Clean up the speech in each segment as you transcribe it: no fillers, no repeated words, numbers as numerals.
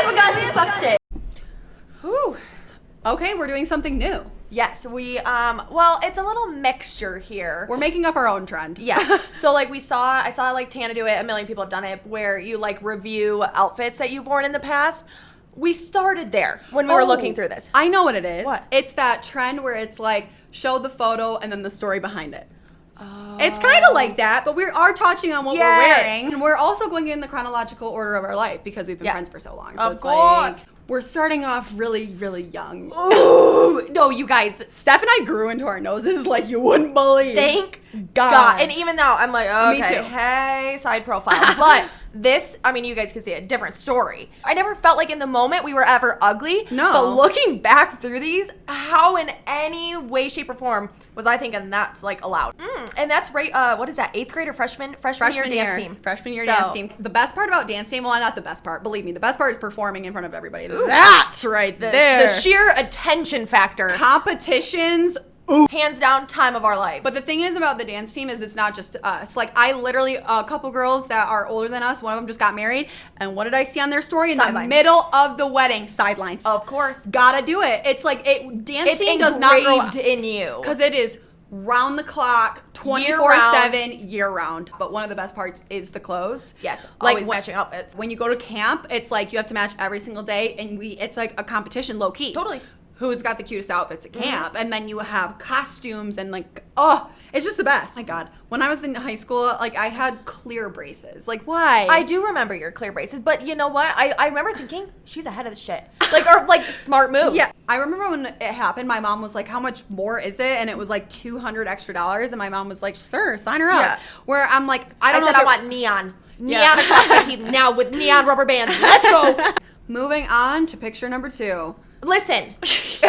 forgot to fuck it. Whew. Okay, we're doing something new. Yes, we, well, it's a little mixture here. We're making up our own trend. Yeah. So, like, I saw, like, Tana do it. A million people have done it, where you, like, review outfits that you've worn in the past. We started there when we were looking through this. I know what it is. What? It's that trend where it's, like, show the photo and then the story behind it. Oh. It's kind of like that, but we are touching on what we're wearing. And we're also going in the chronological order of our life because we've been friends for so long. So of course. Like, we're starting off really, really young. Ooh, no, you guys. Steph and I grew into our noses like you wouldn't believe. Thank God. And even now, I'm like, okay, Me too. Hey, side profile. But this, I mean, you guys can see a different story. I never felt like in the moment we were ever ugly. No. But looking back through these, how in any way, shape, or form was I thinking that's, like, allowed? And that's right, what is that, 8th grade or freshman year dance team? Freshman year dance team. The best part about dance team, well, not the best part, believe me, the best part is performing in front of everybody. Ooh. That's right there. The sheer attention factor. Competitions. Ooh. Hands down, time of our lives. But the thing is about the dance team is it's not just us. Like, I literally, a couple girls that are older than us, one of them just got married, and what did I see on their story? In the middle of the wedding, sidelines. Of course. Gotta do it. It's like, dance team does not grow up. It's engraved in you. Because it is round the clock, 24/7, year round. But one of the best parts is the clothes. Yes, like always matching outfits. When you go to camp, it's like you have to match every single day, and it's like a competition, low key. Totally. Who's got the cutest outfits at camp? And then you have costumes and like, it's just the best. Oh my God. When I was in high school, like I had clear braces. Like, why? I do remember your clear braces, but you know what? I remember thinking, she's ahead of the shit. Like, or like, smart move. Yeah. I remember when it happened, my mom was like, how much more is it? And it was like $200 extra. And my mom was like, sir, sign her up. Yeah. Where I'm like, I don't know. I want neon. Neon across my teeth now with neon rubber bands. Let's go. Moving on to picture number 2. Listen. Is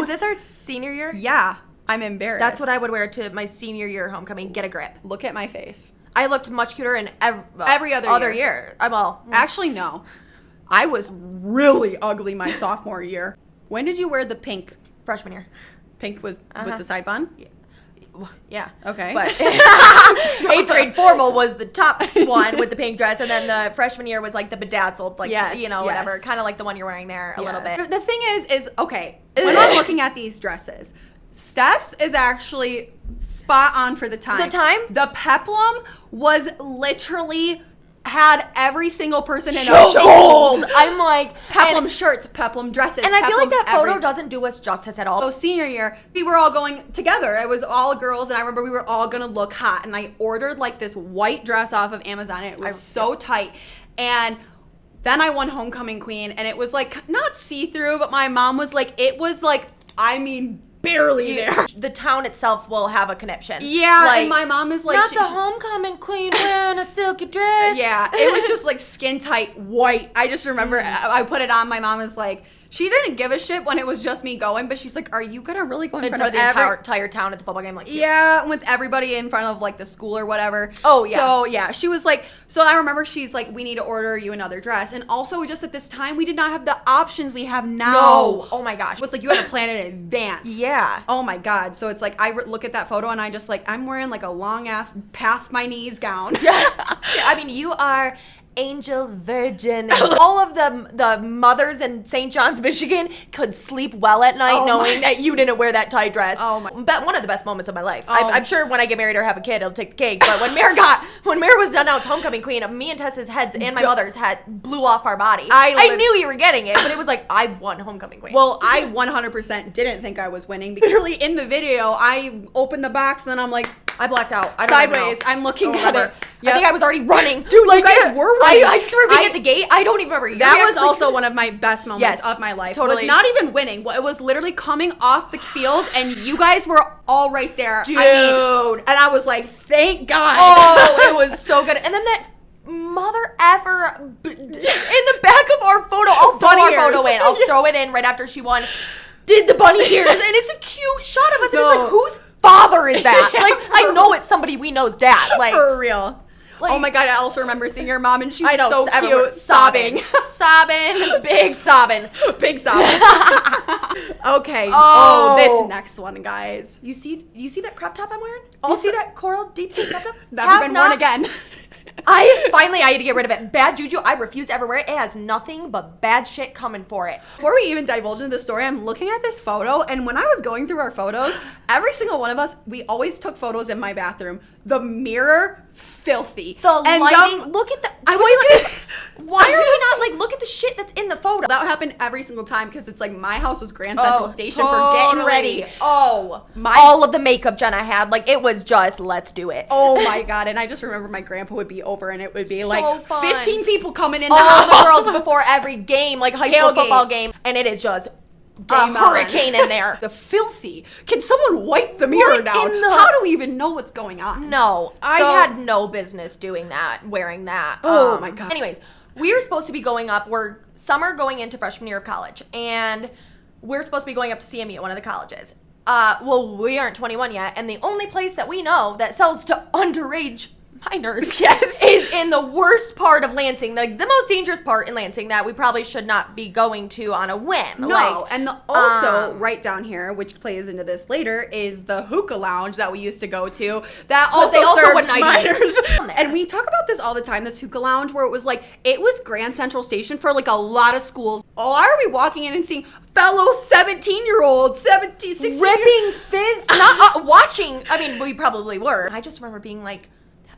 this our senior year? Yeah. I'm embarrassed. That's what I would wear to my senior year homecoming. Get a grip. Look at my face. I looked much cuter in every other year. Actually, no. I was really ugly my sophomore year. When did you wear the pink? Freshman year. Pink with the side bun? Yeah. Okay. But 8th grade formal was the top one with the pink dress, and then the freshman year was like the bedazzled, like, whatever. Kind of like the one you're wearing there a little bit. So the thing is, okay, when I'm looking at these dresses, Steph's is actually spot on for the time. The time? The peplum was literally had every single person in a chokehold. I'm like, peplum shirts, peplum dresses, and I feel like that photo doesn't do us justice at all. So senior year, we were all going together. It was all girls, and I remember we were all gonna look hot. And I ordered like this white dress off of Amazon. And it was so tight, and then I won homecoming queen, and it was like not see-through, but my mom was like, it was like, I mean, barely there. The town itself will have a conniption. Yeah, like, and my mom is like, not the homecoming queen wearing a silky dress. Yeah, it was just like skin tight white. I just remember I put it on. My mom was like, she didn't give a shit when it was just me going, but she's like, are you gonna really go in front of the entire town at the football game? Like, yeah, with everybody in front of like the school or whatever. Oh yeah. So yeah, she was like, so I remember she's like, we need to order you another dress. And also just at this time, we did not have the options we have now. No. Oh my gosh. It was like you had to plan it in advance. Yeah. Oh my God. So it's like, I look at that photo and I just like, I'm wearing like a long ass past my knees gown. Yeah. I mean, you are angel virgin. All of the mothers in St. John's, Michigan could sleep well at night knowing that you didn't wear that tight dress. But one of the best moments of my life. I'm sure when I get married or have a kid, it'll take the cake. But when Mare was done out as homecoming queen, me and Tessa's heads and my mother's head blew off our body. I knew you were getting it, but it was like, I won homecoming queen. Well, I 100% didn't think I was winning. Because literally in the video, I opened the box and then I'm like, I blacked out. I don't sideways. I'm looking at it. Yep. I think I was already running. Dude, like, you guys were running. I just remember being at the gate. I don't even remember. That was also one of my best moments of my life. Totally. Was not even winning. It was literally coming off the field, and you guys were all right there. Dude. And I was like, thank God. Oh, it was so good. And then that mother effer in the back of our photo. I'll throw our photo in. I'll throw it in right after she won. Did the bunny ears. And it's a cute shot of us. And it's like, whose father is that? Like, I know it's somebody we know's dad. Like, for real. Like, oh my God, I also remember seeing your mom and she was so cute, sobbing. Big sobbing. Big sobbing. Okay. This next one, guys. You see that crop top I'm wearing? Also, you see that coral deep sea crop top? Never been worn again. I had to get rid of it. Bad juju, I refuse to ever wear it. It has nothing but bad shit coming for it. Before we even divulge into the story, I'm looking at this photo, and when I was going through our photos, every single one of us, we always took photos in my bathroom. The mirror, filthy. The lighting, look at the why are we not like, look at the shit that's in the photo? That happened every single time because it's like my house was Grand Central Station for getting ready. All of the makeup Jenna had, like it was just, let's do it. Oh my God. And I just remember my grandpa would be over and it would be like fun. 15 people coming in the all house. the girls before every game, like high school football game, and it is just a hurricane in there. The filthy. Can someone wipe the mirror down? How do we even know what's going on? No, I had no business doing that, wearing that. Oh my God. Anyways, we were supposed to be going up. We're summer going into freshman year of college, and we're supposed to be going up to CMU, one of the colleges. Well, we aren't 21 yet, and the only place that we know that sells to underage minors is in the worst part of Lansing, the most dangerous part in Lansing that we probably should not be going to on a whim. No, and also right down here, which plays into this later, is the hookah lounge that we used to go to that also served minors. And we talk about this all the time, this hookah lounge, where it was like, it was Grand Central Station for like a lot of schools. Why are we walking in and seeing fellow 17-year-olds, 17, 16 ripping fizz, not watching? I mean, we probably were. I just remember being like,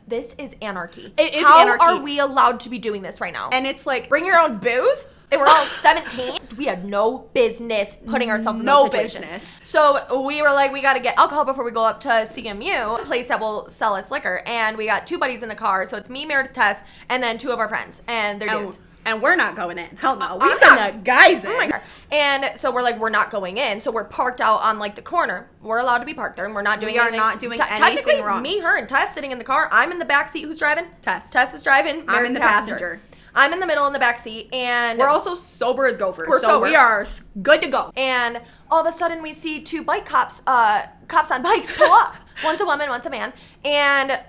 this is anarchy. It is anarchy. How are we allowed to be doing this right now? And it's like, bring your own booze? And we're all 17. We had no business putting ourselves in those situations. No business. So we were like, we got to get alcohol before we go up to CMU, a place that will sell us liquor. And we got two buddies in the car. So it's me, Meredith, Tess, and then two of our friends. And they're dudes. And we're not going in. Hell no. We send the guys in. Oh my God. And so we're like, we're not going in. So we're parked out on like the corner. We're allowed to be parked there, and we're not doing anything. We are not doing anything technically, wrong. Me, her, and Tess sitting in the car. I'm in the back seat. Who's driving? Tess. Tess is driving. I'm in the passenger. I'm in the middle in the back seat, and we're also sober as gophers. We're sober. We are good to go. And all of a sudden, we see two bike cops, cops on bikes pull up. One's a woman, one's a man, and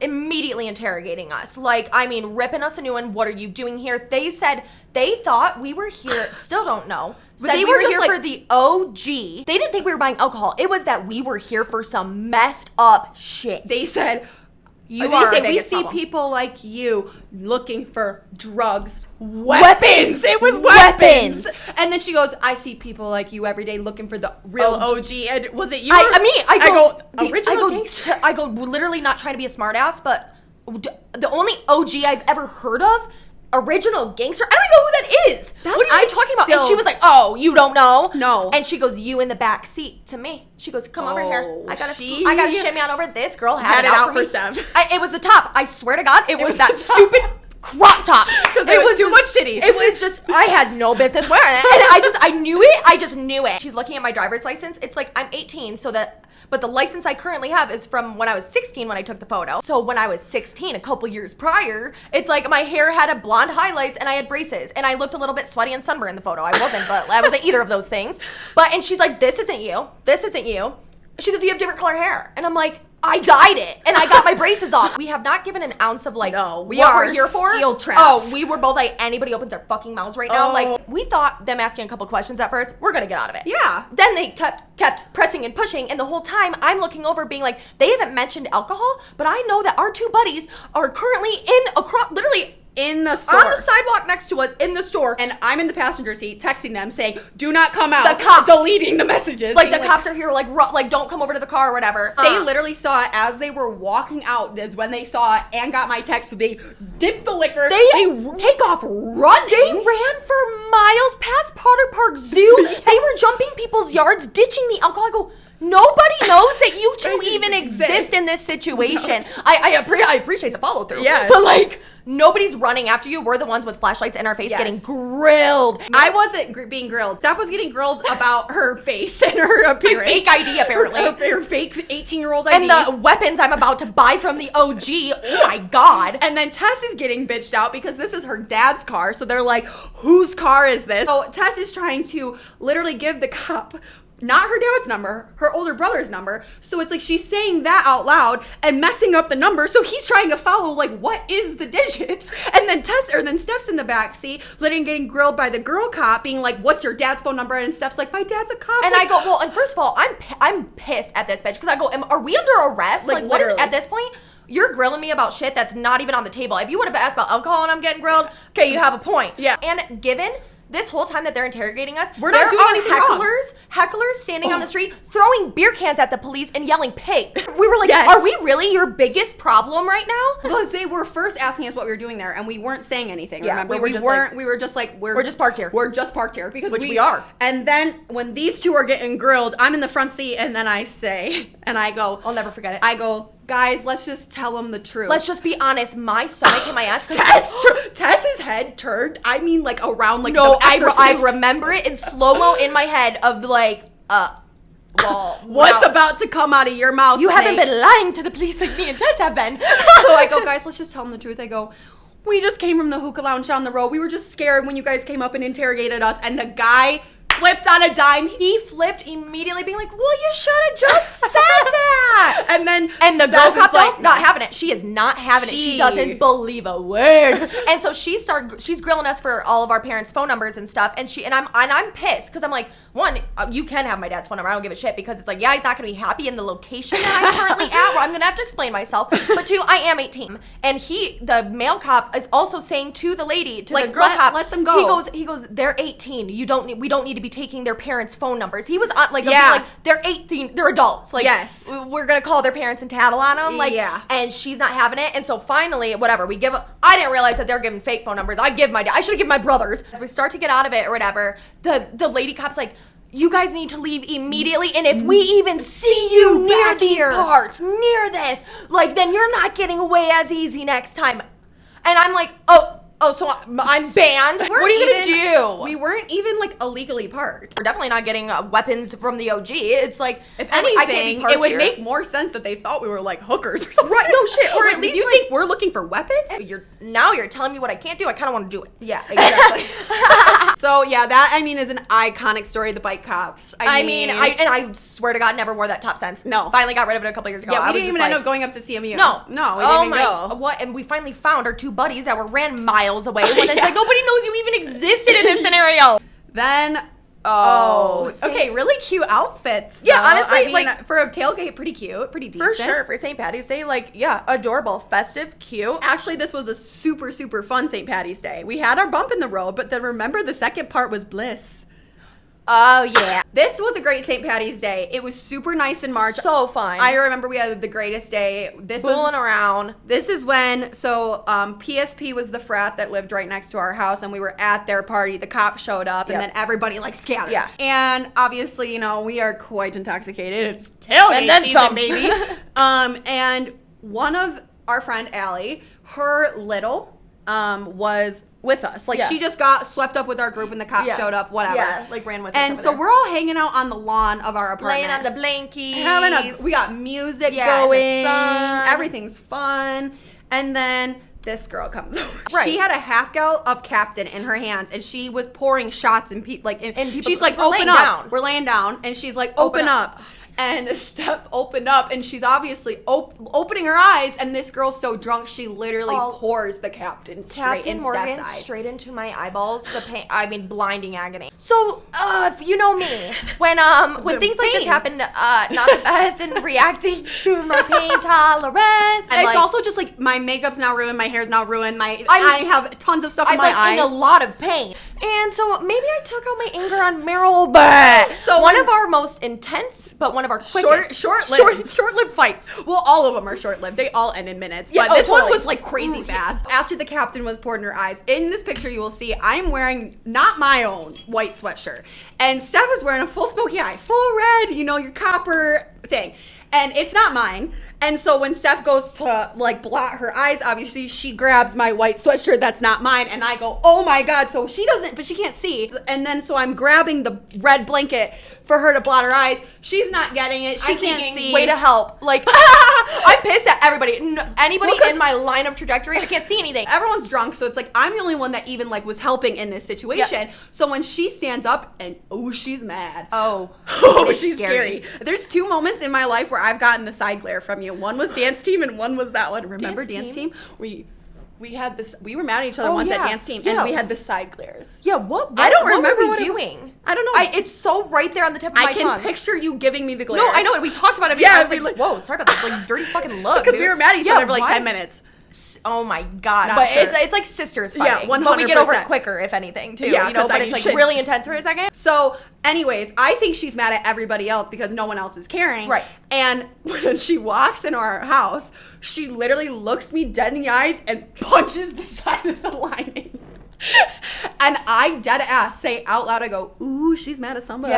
immediately interrogating us. Like, I mean, ripping us a new one. What are you doing here? They said they thought we were here. Still don't know. Said we were here for the OG. They didn't think we were buying alcohol. It was that we were here for some messed up shit. They said, we see people like you looking for drugs, weapons. It was weapons. And then she goes, I see people like you every day looking for the real OG. And was it you? I go literally not trying to be a smart ass, but the only OG I've ever heard of, original gangster, I don't even know who that is. What are you talking about? And she was like, oh, you don't know? No. And she goes, you in the back seat to me. She goes, come over here. I gotta shimmy on over. This girl had it out for Steph. It was the top. I swear to God, it was that stupid crop top. Because it was too much titty. It was just, I had no business wearing it. And I knew it. I just knew it. She's looking at my driver's license. It's like, I'm 18, but the license I currently have is from when I was 16 when I took the photo. So when I was 16, a couple years prior, it's like my hair had a blonde highlights and I had braces and I looked a little bit sweaty and sunburned in the photo. I wasn't either of those things. And she's like, this isn't you. This isn't you. She goes, you have different color hair. And I'm like, I dyed it and I got my braces off. We have not given an ounce of like what we're here for. Steel traps. Oh, we were both like, anybody opens their fucking mouths right now. Like, we thought them asking a couple questions at first, we're gonna get out of it. Yeah. Then they kept pressing and pushing, and the whole time I'm looking over being like, they haven't mentioned alcohol, but I know that our two buddies are currently literally in the store. On the sidewalk next to us in the store. And I'm in the passenger seat texting them saying, do not come out. The cops. Deleting the messages. Like, the cops are here, like, don't come over to the car or whatever. They literally saw it as they were walking out. That's when they saw it and got my text. They dipped the liquor. They take off running. They ran for miles past Potter Park Zoo. Yeah. They were jumping people's yards, ditching the alcohol. I go, nobody knows that you two even exist in this situation. No. I appreciate the follow through. Yes. But like, nobody's running after you. We're the ones with flashlights in our face getting grilled. I wasn't being grilled. Steph was getting grilled about her face and her appearance. Fake ID, apparently. Her fake 18-year-old ID. And the weapons I'm about to buy from the OG. Oh my God. And then Tess is getting bitched out because this is her dad's car. So they're like, whose car is this? So Tess is trying to literally give the cop not her dad's number, her older brother's number. So it's like she's saying that out loud and messing up the number. So he's trying to follow, like, what is the digits? And then Steph's in the back seat, getting grilled by the girl cop, being like, what's your dad's phone number? And Steph's like, my dad's a cop. And I go, and first of all, I'm pissed at this bitch because I go, are we under arrest? Like what is, at this point? you're grilling me about shit that's not even on the table. If you would have asked about alcohol and I'm getting grilled, okay, you have a point. Yeah. And given this whole time that they're interrogating us, we're not doing anything wrong. Hecklers standing on the street, throwing beer cans at the police and yelling pigs. We were like, yes. Are we really your biggest problem right now? Because they were first asking us what we were doing there, and we weren't saying anything. Yeah, remember, we were just parked here. We're just parked here because we are. And then when these two are getting grilled, I'm in the front seat, and then I say, and I go, I'll never forget it. I go, guys, let's just tell them the truth. Let's just be honest. My stomach and my ass. Tess's head turned. I mean, like around like no. The Exorcist. I remember it in slow mo in my head of like well, what's about to come out of your mouth? You Snake? haven't been lying to the police like me and Tess have been. So I go, guys, let's just tell them the truth. I go, we just came from the hookah lounge down the road. We were just scared when you guys came up and interrogated us, and the guy flipped on a dime. He flipped immediately, being like, well, you should have just said that. And the girl cop, like, not having it. She is not having it. She doesn't believe a word. And so she's grilling us for all of our parents' phone numbers and stuff. And I'm pissed because I'm like, one, you can have my dad's phone number. I don't give a shit because it's like, yeah, he's not going to be happy in the location that I'm currently at where I'm going to have to explain myself. But two, I am 18. And the male cop is also saying to the lady, to the girl cop, let them go. He goes, they're 18. We don't need to be taking their parents' phone numbers. He was on like they're 18, they're adults. Like, yes, we're gonna call their parents and tattle on them. Like, yeah. And she's not having it. And so finally, whatever, I didn't realize that they're giving fake phone numbers. I should have given my brother's. As we start to get out of it or whatever, the lady cop's like, you guys need to leave immediately, and if we even see you near these parts, near this, like, then you're not getting away as easy next time. And I'm like, oh, so I'm banned? What are you going to do? We weren't even, like, illegally parked. We're definitely not getting weapons from the OG. It's like, if anything, it would make more sense that they thought we were, like, hookers or something. Right, no shit. Or at least, you think we're looking for weapons? Now you're telling me what I can't do. I kind of want to do it. Yeah, exactly. So, yeah, that, I mean, is an iconic story of the bike cops. I swear to God, never wore that top since. No. Finally got rid of it a couple years ago. Yeah, we didn't even end up going up to CMU. No, we didn't even go. What? And we finally found our two buddies that ran miles away. When it's like, nobody knows you even existed in this scenario. Then, okay, really cute outfits. Yeah, though. honestly, I mean, like, for a tailgate, pretty cute, pretty decent. For sure, for St. Patty's Day, like, yeah, adorable, festive, cute. Actually, this was a super, super fun St. Patty's Day. We had our bump in the road, but then remember the second part was bliss. Oh, yeah. This was a great St. Patty's Day. It was super nice in March. So fun. I remember we had the greatest day. Fooling around. This is when, PSP was the frat that lived right next to our house, and we were at their party. The cops showed up, and then everybody, like, scattered. Yeah. And obviously, we are quite intoxicated. It's tailgate season, baby. And one of our friend, Allie, her little, was with us. Like, she just got swept up with our group and the cops showed up, whatever. Yeah, like ran with us. And so we're all hanging out on the lawn of our apartment. Laying on the blankies. We got music going. The sun. Everything's fun. And then this girl comes over. Right. She had a half gallon of Captain in her hands, and she was pouring shots and people. She's like, we're open laying up. Down. We're laying down, and she's like, open up. And Steph opened up, and she's obviously opening her eyes, and this girl's so drunk, she literally pours the Captain straight in Steph's eyes. Straight into my eyeballs. The pain, blinding agony. So, if you know me, when things like this happen, not the best in reacting to my pain tolerance. It's also just like, my makeup's now ruined, my hair's now ruined, I have tons of stuff in my eye. I'm in a lot of pain. And so maybe I took out my anger on Meryl, but one of our most intense, but one of our quickest. Short-lived fights. Well, all of them are short-lived. They all end in minutes. Yeah, but this one was like crazy fast. After the Captain was poured in her eyes, in this picture you will see I'm wearing not my own white sweatshirt. And Steph is wearing a full smoky eye, full red, your copper thing. And it's not mine. And so when Steph goes to, like, blot her eyes, obviously, she grabs my white sweatshirt that's not mine, and I go, oh my God. So she doesn't, but she can't see. And then so I'm grabbing the red blanket for her to blot her eyes. She's not getting it. She can't see. Way to help. Like, I'm pissed at everybody. Anybody in my line of trajectory, I can't see anything. Everyone's drunk, so it's like, I'm the only one that even, like, was helping in this situation. Yep. So when she stands up, and, she's mad. She's scary. There's 2 moments in my life where I've gotten the side glare from you. One was dance team and one was that one. Remember dance team? we were mad at each other once at dance team, and we had the side glares. Yeah, what I don't remember what were we doing? I don't know. It's so right there on the tip of my tongue. I can picture you giving me the glare. No, I know it. We talked about it. Yeah, I was like, whoa, sorry about that. Like, dirty fucking look. Because we were mad at each other for like 10 minutes. Oh my God. But it's like sisters fighting. Yeah, 100%. But we get over it quicker, if anything, too. Yeah, but it's like really intense for a second. So, anyways, I think she's mad at everybody else because no one else is caring. Right. And when she walks into our house, she literally looks me dead in the eyes and punches the side of the lining. And I dead ass say out loud, I go, ooh, she's mad at somebody.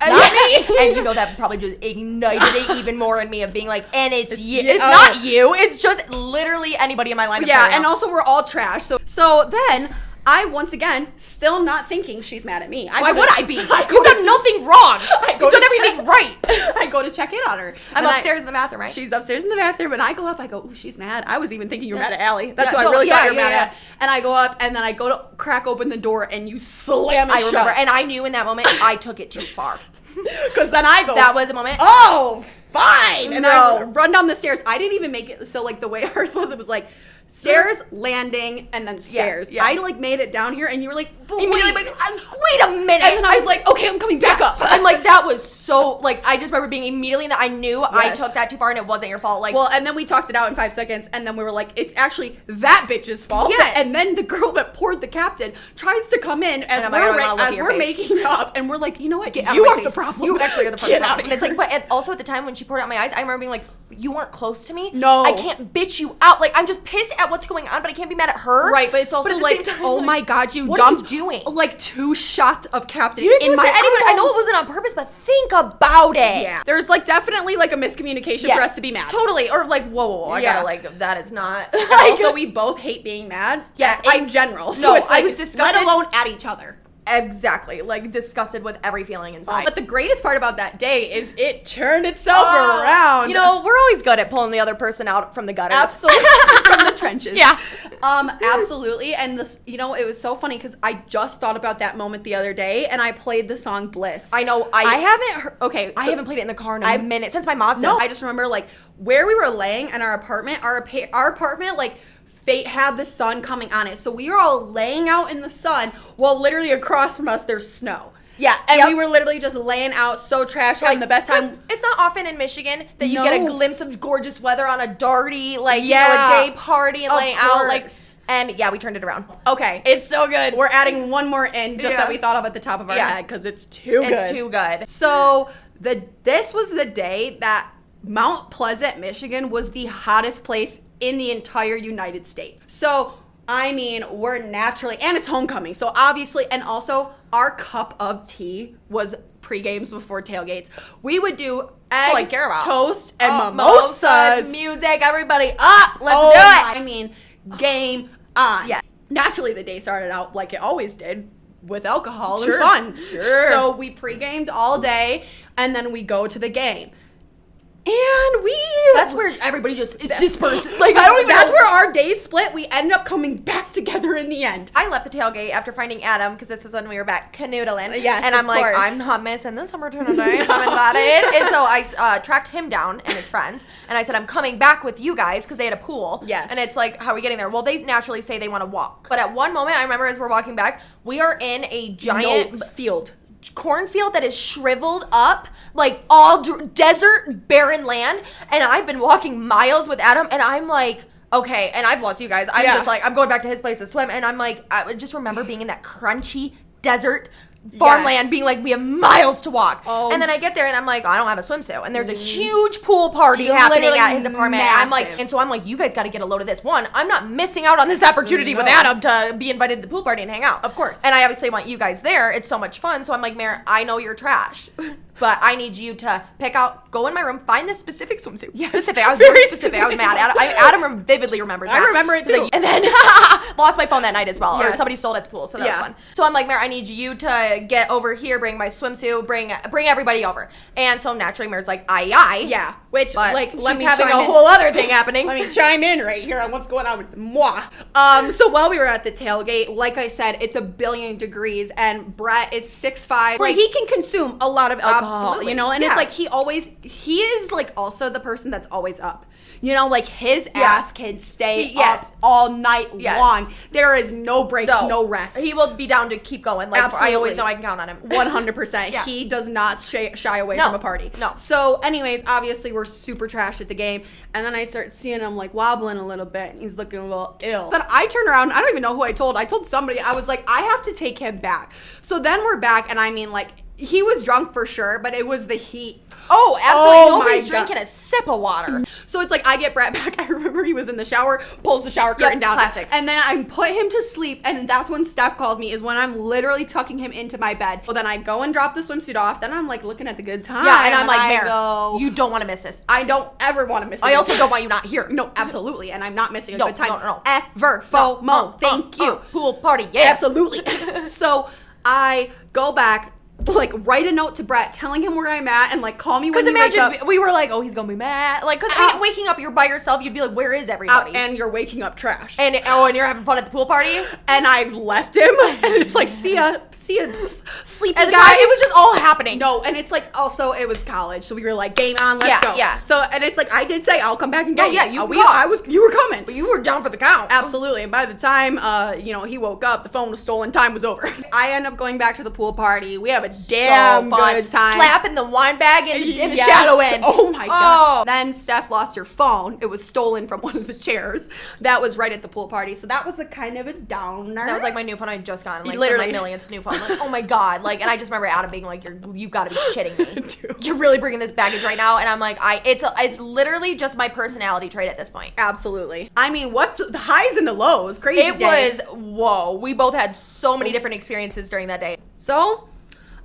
Yeah. Not me. And that probably just ignited it even more in me of being like, and it's you. It's not you. It's just literally anybody in my line of fire. Yeah, and also we're all trash. So then I, once again, still not thinking she's mad at me. Why would I be? You've done nothing wrong. You've done everything right. I go to check in on her. I'm upstairs in the bathroom, right? She's upstairs in the bathroom, and I go up. I go, ooh, she's mad. I was even thinking you were mad at Allie. That's what I really thought you were mad at. And I go up, and then I go to crack open the door, and you slam it shut. I remember, and I knew in that moment I took it too far. Because then I go, that was a moment. Oh, fine. And I run down the stairs. I didn't even make it. So, like, the way ours was, it was like, stairs, landing, and then stairs. Yeah. I like made it down here, and you were like, wait a minute. And then I was like, okay, I'm coming back up. I'm like, that was so, like, I just remember being immediately that I knew I took that too far, and it wasn't your fault. Like, well, and then we talked it out in 5 seconds, and then we were like, it's actually that bitch's fault. Yes. And then the girl that poured the captain tries to come in as we're making up, and we're like, you know what? You are the problem. You actually are the problem. And it's like, but also at the time when she poured out my eyes, I remember being like, you weren't close to me. No. I can't bitch you out. Like, I'm just pissed at what's going on, but I can't be mad at her. Right, but it's also like, time, oh my God, you what dumped are you doing? Like 2 shots of Captain you didn't in do it my to anybody. I know it wasn't on purpose, but think about it. Yeah. There's like definitely like a miscommunication for us to be mad. Totally. Or like, whoa, I gotta like, that is not. And also we both hate being mad. Yes. In general. So it's like, I was disgusted. Let alone at each other. Exactly. Like, disgusted with every feeling inside. But the greatest part about that day is it turned itself around. You know, we're always good at pulling the other person out from the gutters. Absolutely. From the trenches. Yeah. Absolutely. And this, you know, it was so funny because I just thought about that moment the other day, and I played the song Bliss. I know. I haven't heard. Okay. I haven't played it in the car in a minute since my Mazda. No, I just remember like where we were laying in our apartment. Our apartment, like, fate had the sun coming on it. So we were all laying out in the sun while literally across from us there's snow. Yeah. And we were literally just laying out so trash, having the best time. It's not often in Michigan that you get a glimpse of gorgeous weather on a darty, like, you know, a day party and laying out. Like, and yeah, we turned it around. Okay. It's so good. We're adding one more in just that we thought of at the top of our head because it's too good. It's too good. So this was the day that Mount Pleasant, Michigan was the hottest place in the entire United States. So, I mean, we're naturally, and it's homecoming. So obviously, and also our cup of tea was pre-games before tailgates. We would do eggs, toast, and mimosas. Music, everybody up. Let's do it. I mean, game on. Yeah. Naturally, the day started out like it always did, with alcohol and fun. Sure. So we pre-gamed all day, and then we go to the game. And that's where everybody just dispersed. Like, I don't even that's where our days split. We ended up coming back together in the end. I left the tailgate after finding Adam because this is when we were back canoodling. Yes, and I'm like, I'm not missing this opportunity. I'm excited. And so I tracked him down and his friends, and I said, I'm coming back with you guys because they had a pool. Yes. And it's like, how are we getting there? Well, they naturally say they want to walk. But at one moment, I remember as we're walking back, we are in a giant cornfield that is shriveled up, like all desert, barren land. And I've been walking miles with Adam, and I'm like, okay, and I've lost you guys. I'm just like, I'm going back to his place to swim, and I'm like, I just remember being in that crunchy desert farmland, being like, we have miles to walk. And then I get there and I'm like, I don't have a swimsuit, and there's a huge pool party happening at his apartment. I'm like, and so I'm like, you guys got to get a load of this. One, I'm not missing out on this opportunity with Adam to be invited to the pool party and hang out, of course, and I obviously want you guys there. It's so much fun. So I'm like, Mare, I know you're trash, but I need you to go in my room, find this specific swimsuit. Yes. Specific. I was very specific. I was mad. Adam vividly remembers that. I remember it too. And then lost my phone that night as well, or somebody stole it at the pool, so that was fun. So I'm like, Mare, I need you to get over here, bring my swimsuit, bring everybody over. And so naturally, Mare's like, aye. Yeah, which, like, let me having a whole other thing happening. Let me chime in right here on what's going on with moi. So while we were at the tailgate, like I said, it's 1 billion degrees, and Brett is 6'5", where he can consume a lot of alcohol. Absolutely. You know, and it's like he is like also the person that's always up. You know, like his ass can stay up all night long. There is no breaks, no rest. He will be down to keep going. Like I always know I can count on him. 100%. He does not shy away from a party. No. So anyways, obviously we're super trashed at the game. And then I start seeing him like wobbling a little bit. And he's looking a little ill. Then I turn around. I don't even know who I told. I told somebody. I was like, I have to take him back. So then we're back. And I mean, like, he was drunk for sure, but it was the heat. Oh, absolutely. Nobody's drinking a sip of water. So it's like I get Brett back. I remember he was in the shower, pulls the shower curtain down. Classic. And then I put him to sleep. And that's when Steph calls me, is when I'm literally tucking him into my bed. So then I go and drop the swimsuit off. Then I'm like looking at the good time. Yeah, and I'm like, Mare, you don't want to miss this. I don't ever want to miss it. I also don't want you not here. No, absolutely. And I'm not missing a good time. No. Ever. FOMO. Thank you. Pool party. Yeah. Absolutely. So I go back, like, write a note to Brett telling him where I'm at and, like, call me when you wake up. Because imagine, we were like, oh, he's going to be mad. Like, because waking up, you're by yourself, you'd be like, where is everybody? And you're waking up trash. And you're having fun at the pool party? And I've left him, and it's like, see ya, sleepy guy. It was just all happening. No, and it's like, also, it was college, so we were like, game on, let's go. Yeah. So, and it's like, I did say, I'll come back and get you. Yeah, you were coming. But you were down for the count. Absolutely. And by the time, he woke up, the phone was stolen, time was over. I end up going back to the pool party. We have a damn good time. Slapping the wine bag in the shadow end. Oh my God. Then Steph lost her phone. It was stolen from one of the chairs. That was right at the pool party. So that was a kind of a downer. That was like my new phone I just got. Like, literally my millionth new phone. Like, oh my God. Like, and I just remember Adam being like, you gotta be shitting me. Dude. You're really bringing this baggage right now. And I'm like, it's literally just my personality trait at this point. Absolutely. I mean, what's the highs and the lows? Crazy It was, whoa. We both had so many different experiences during that day. So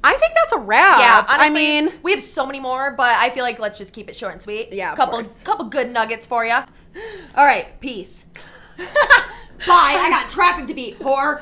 I think that's a wrap. Yeah, honestly, I mean, we have so many more, but I feel like let's just keep it short and sweet. Yeah, couple good nuggets for you. All right, peace. Bye. I got traffic to beat, whore.